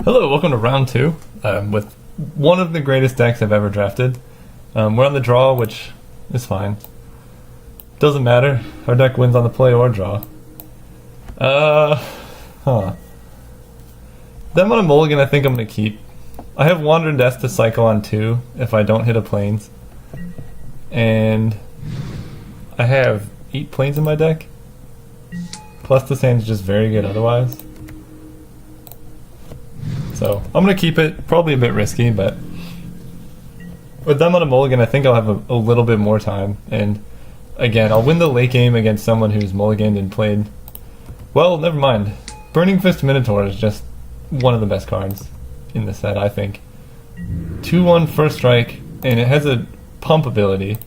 Hello, welcome to round two with one of the greatest decks I've ever drafted. We're on the draw, which is fine. Doesn't matter. Our deck wins on the play or draw. Them on a mulligan I think I'm going to keep. I have Wandering Death to cycle on 2 if I don't hit a plains. And I have 8 plains in my deck. Plus the sand's just very good otherwise. So I'm going to keep it. Probably a bit risky, but with them on a mulligan I think I'll have a little bit more time. And again, I'll win the late game against someone who's mulliganed and played. Well, never mind. Burning Fist Minotaur is just one of the best cards in the set, I think. 2/1 first strike, and it has a pump ability,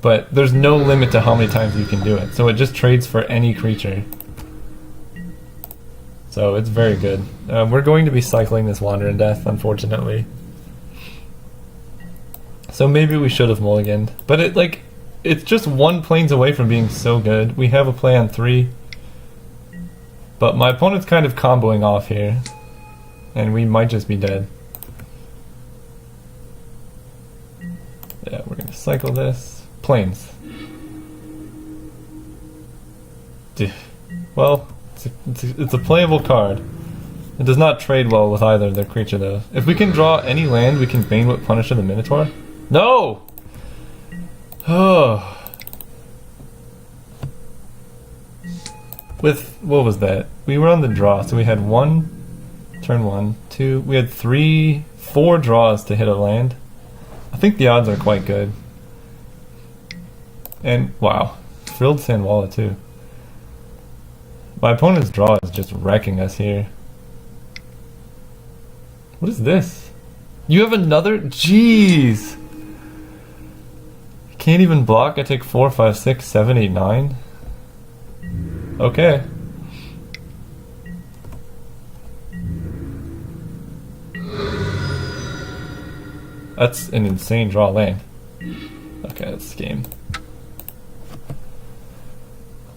but there's no limit to how many times you can do it. So it just trades for any creature. So it's very good. We're going to be cycling this Wandering Death, unfortunately. So maybe we should have mulliganed. But it's just 1 plains away from being so good. We have a play on 3. But my opponent's kind of comboing off here. And we might just be dead. Yeah, we're going to cycle this. Plains. Well, it's a playable card. It does not trade well with either their creature though. If we can draw any land, we can Banewhip Punisher the Minotaur. No! Oh. With, what was that? We were on the draw, so we had turn 1, 2, we had 4 draws to hit a land. I think the odds are quite good. And, wow, Frilled Sandwalla too. My opponent's draw is just wrecking us here. What is this? You have another? Jeez! Can't even block. I take 4, 5, 6, 7, 8, 9. Okay. That's an insane draw lane. Okay, that's the game.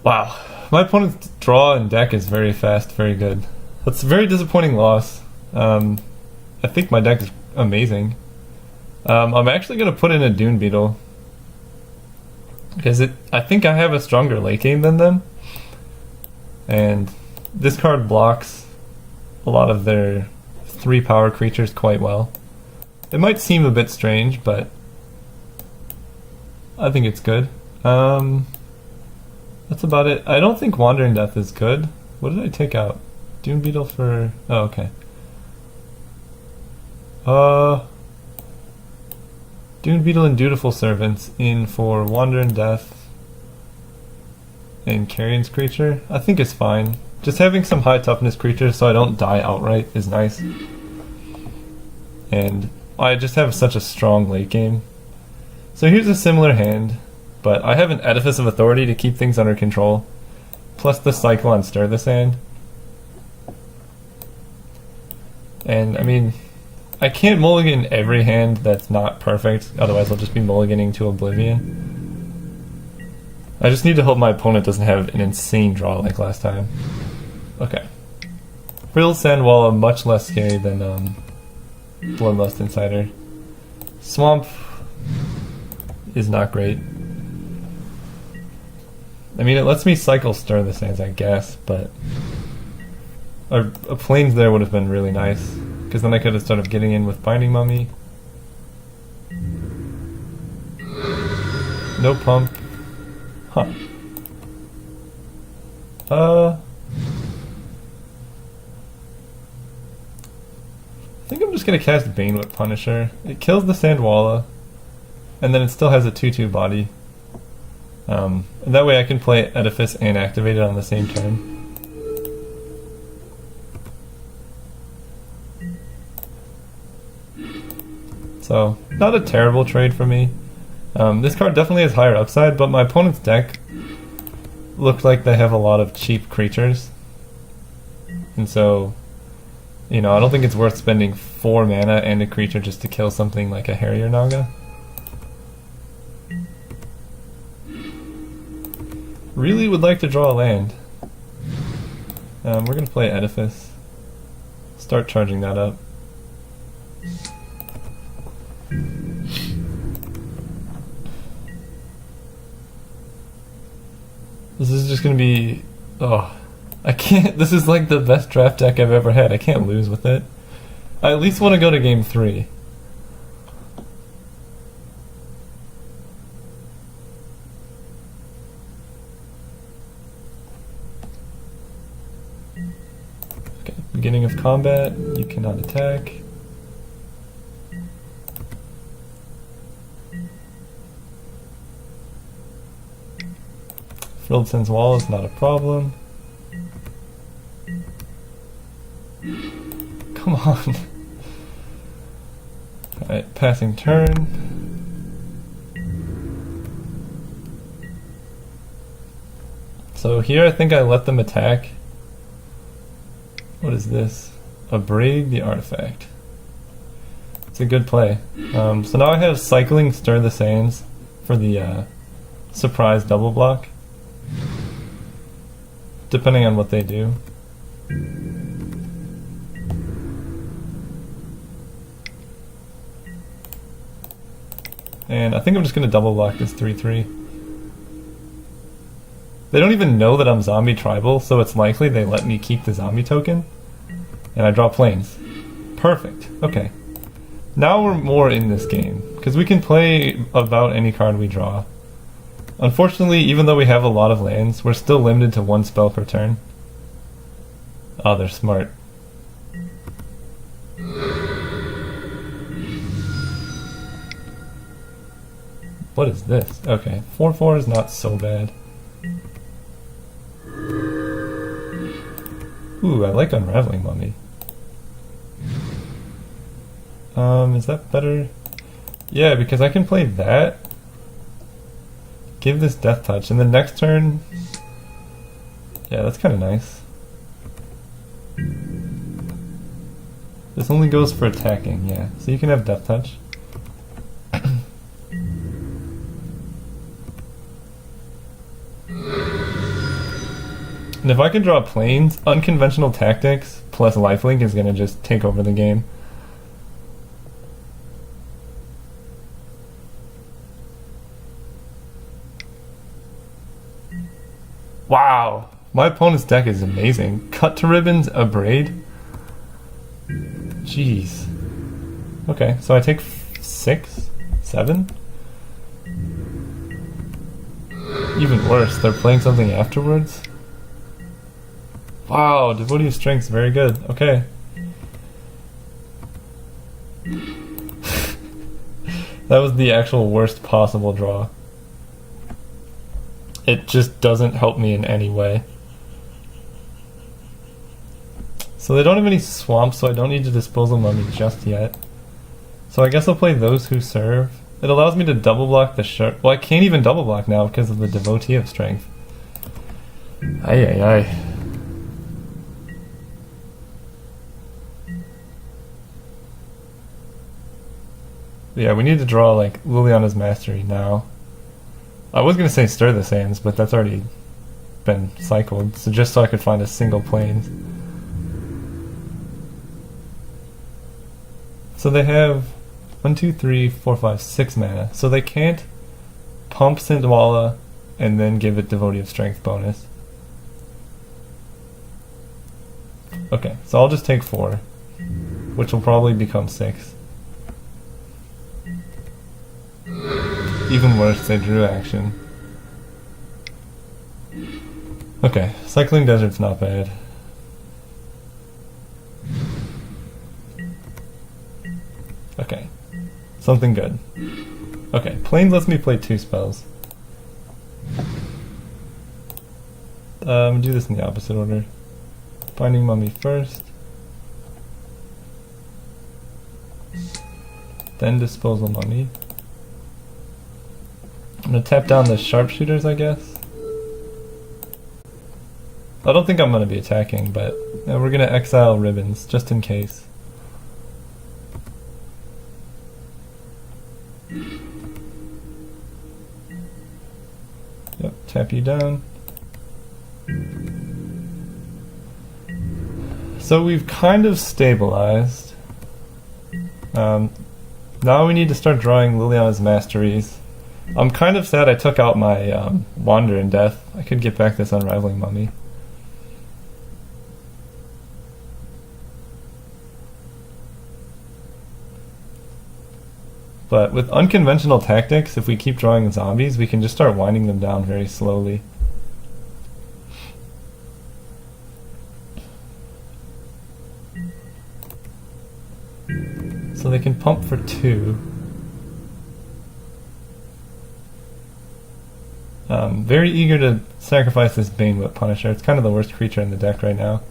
Wow. My opponent's draw and deck is very fast, very good. That's a very disappointing loss. I think my deck is amazing. I'm actually going to put in a Dune Beetle. Because I think I have a stronger late game than them. And this card blocks a lot of their 3 power creatures quite well. It might seem a bit strange, but I think it's good. That's about it. I don't think Wandering Death is good. What did I take out? Dune Beetle for... Oh, okay. Dune Beetle and Dutiful Servants in for Wandering Death and Carrion's creature. I think it's fine. Just having some high toughness creatures so I don't die outright is nice. And I just have such a strong late game. So here's a similar hand. But I have an Edifice of Authority to keep things under control, plus the cycle on Stir the Sand. And, I mean, I can't mulligan every hand that's not perfect, otherwise I'll just be mulliganing to oblivion. I just need to hope my opponent doesn't have an insane draw like last time. Okay. Frilled Sandwalla, much less scary than Bloodlust Insider. Swamp is not great. I mean, it lets me cycle Stir the Sands, I guess, but a plains there would have been really nice, because then I could have started getting in with Binding Mummy. No pump. Huh. I think I'm just going to cast Banewhip Punisher. It kills the Sandwalla, and then it still has a 2/2 body. And that way I can play Edifice and activate it on the same turn. So, not a terrible trade for me. This card definitely has higher upside, but my opponent's deck looked like they have a lot of cheap creatures. And so, I don't think it's worth spending 4 mana and a creature just to kill something like a Harrier Naga. Really would like to draw a land. We're going to play Edifice. start charging that up. This is just gonna be... oh, I can't... this is like the best draft deck I've ever had. I can't lose with it. I at least want to go to game 3. Okay, beginning of combat, you cannot attack. Frilled Sin's Wall is not a problem. Come on. Alright, passing turn. So here I think I let them attack. What is this? Abrade the artifact. It's a good play. So now I have Cycling Stir the Sands for the surprise double block. Depending on what they do. And I think I'm just going to double block this 3/3. They don't even know that I'm zombie tribal, so it's likely they let me keep the zombie token. And I draw planes. Perfect. Okay. Now we're more in this game, because we can play about any card we draw. Unfortunately, even though we have a lot of lands, we're still limited to 1 spell per turn. Oh, they're smart. What is this? Okay, 4/4 is not so bad. Ooh, I like Unraveling Mummy. Is that better? Yeah, because I can play that. Give this Death Touch, and the next turn... yeah, that's kind of nice. This only goes for attacking, yeah. So you can have Death Touch. And if I can draw planes, Unconventional Tactics plus Lifelink is going to just take over the game. Wow! My opponent's deck is amazing. Cut to Ribbons, Abrade. Jeez. Okay, so I take 6? 7? Even worse, they're playing something afterwards? Wow, Devotee of Strength's very good. Okay. That was the actual worst possible draw. It just doesn't help me in any way. So they don't have any swamps, so I don't need to Disposal Mummy just yet. So I guess I'll play Those Who Serve. It allows me to double block the shark. Well, I can't even double block now because of the Devotee of Strength. Ay ay ay. Yeah, we need to draw like Liliana's Mastery now. I was gonna say Stir the Sands, but that's already been cycled, so just so I could find a single planes. So they have 1, 2, 3, 4, 5, 6 mana, so they can't pump Sindwalla and then give it Devotee of Strength bonus. Okay, so I'll just take 4, which will probably become 6. Even worse, they drew action. Okay, Cycling Desert's not bad. Okay, something good. Okay, Plains lets me play 2 spells. Do this in the opposite order. Binding Mummy first. Then Disposal Mummy. I'm gonna tap down the Sharpshooters, I guess. I don't think I'm gonna be attacking, but we're gonna exile Ribbons, just in case. Yep, tap you down. So So we've kind of stabilized. Now we need to start drawing Liliana's Masteries. I'm kind of sad I took out my Wander in Death. I could get back this Unraveling Mummy. But with unconventional tactics, if we keep drawing zombies, we can just start winding them down very slowly. So they can pump for 2. Very eager to sacrifice this Bane Whip Punisher. It's kind of the worst creature in the deck right now.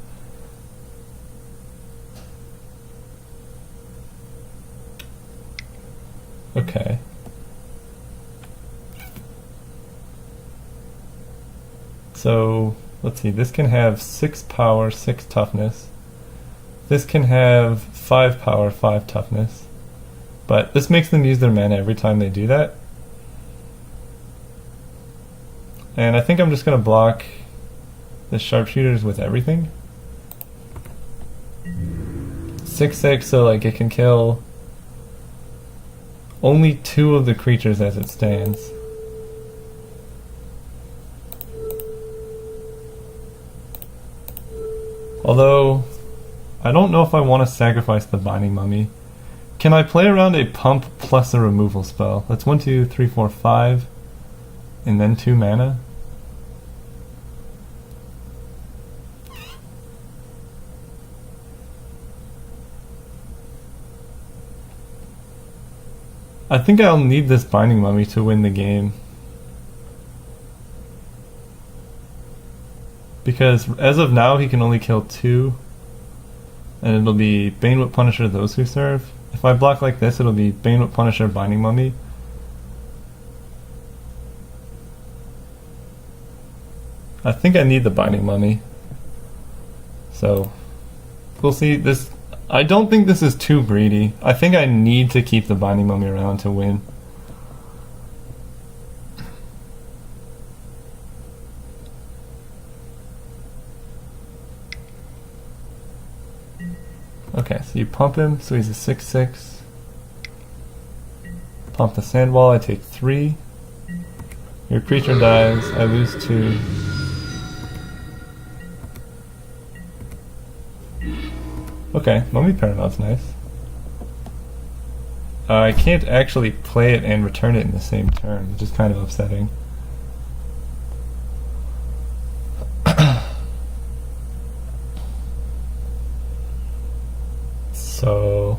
Okay. So, let's see, this can have 6 power, 6 toughness. This can have 5 power, 5 toughness. But this makes them use their mana every time they do that. And I think I'm just going to block the sharpshooters with everything. 6/6, so like it can kill only 2 of the creatures as it stands. Although, I don't know if I want to sacrifice the Binding Mummy. Can I play around a pump plus a removal spell? That's 1, 2, 3, 4, 5, and then 2 mana? I think I'll need this Binding Mummy to win the game. Because as of now he can only kill 2. And it'll be Bane Whip Punisher, Those Who Serve. If I block like this, it'll be Bane Whip Punisher, Binding Mummy. I think I need the Binding Mummy. So, we'll see. This, I don't think this is too greedy. I think I need to keep the Binding Mummy around to win. Okay, so you pump him, so he's a 6/6. Pump the Sandwall, I take 3. Your creature dies, I lose 2. Okay, Mummy Paramount's nice. I can't actually play it and return it in the same turn, which is kind of upsetting. So,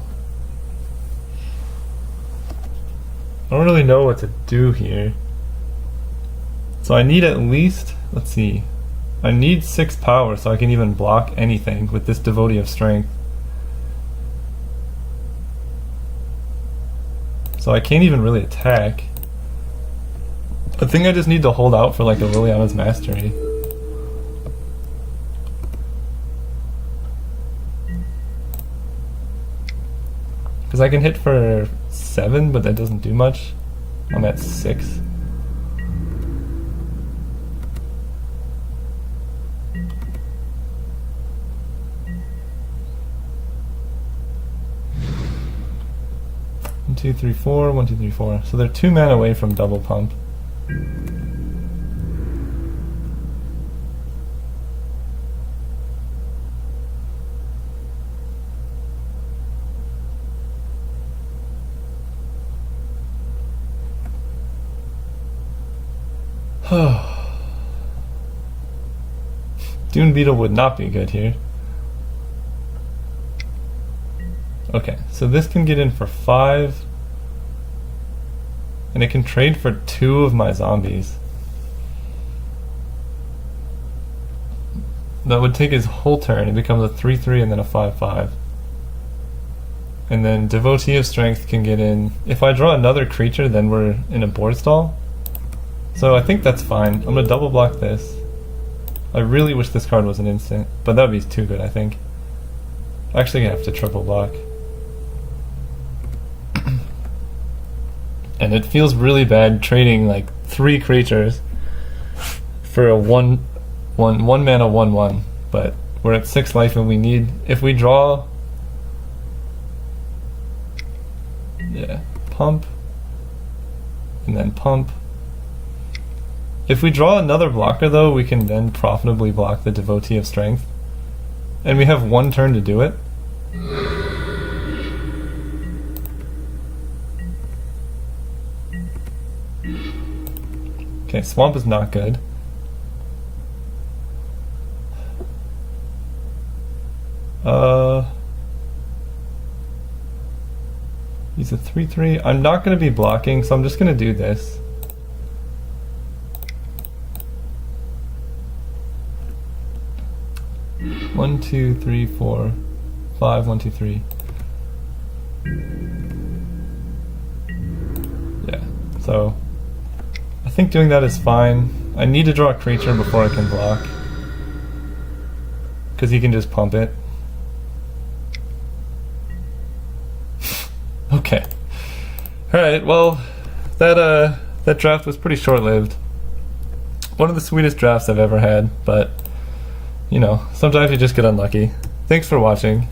I don't really know what to do here. So I need at least, let's see, I need 6 power so I can even block anything with this Devotee of Strength. So I can't even really attack. I think I just need to hold out for like a Liliana's Mastery. Because I can hit for 7, but that doesn't do much. I'm at 6. One, 2, 3, 4. 1, 2, 3, 4. So they're 2 mana away from double pump. Dune Beetle would not be good here. Okay, so this can get in for 5. And it can trade for 2 of my zombies. That would take his whole turn. It becomes a 3/3 and then a 5/5. And then Devotee of Strength can get in. If I draw another creature, then we're in a board stall. So I think that's fine. I'm going to double block this. I really wish this card was an instant, but that would be too good, I think. I'm actually going to have to triple block. And it feels really bad trading like 3 creatures for a 1 mana 1/1, but We're at 6 life and we need, if we draw, yeah, pump, and then pump. If we draw another blocker though, we can then profitably block the Devotee of Strength. And we have 1 turn to do it. Okay, Swamp is not good. He's a 3/3. I'm not going to be blocking, so I'm just going to do this. One, two, three, 4, 5. 1, 2, 3. Yeah. So I think doing that is fine. I need to draw a creature before I can block, because he can just pump it. Okay. Alright, well, that draft was pretty short-lived. One of the sweetest drafts I've ever had, but, you know, sometimes you just get unlucky. Thanks for watching.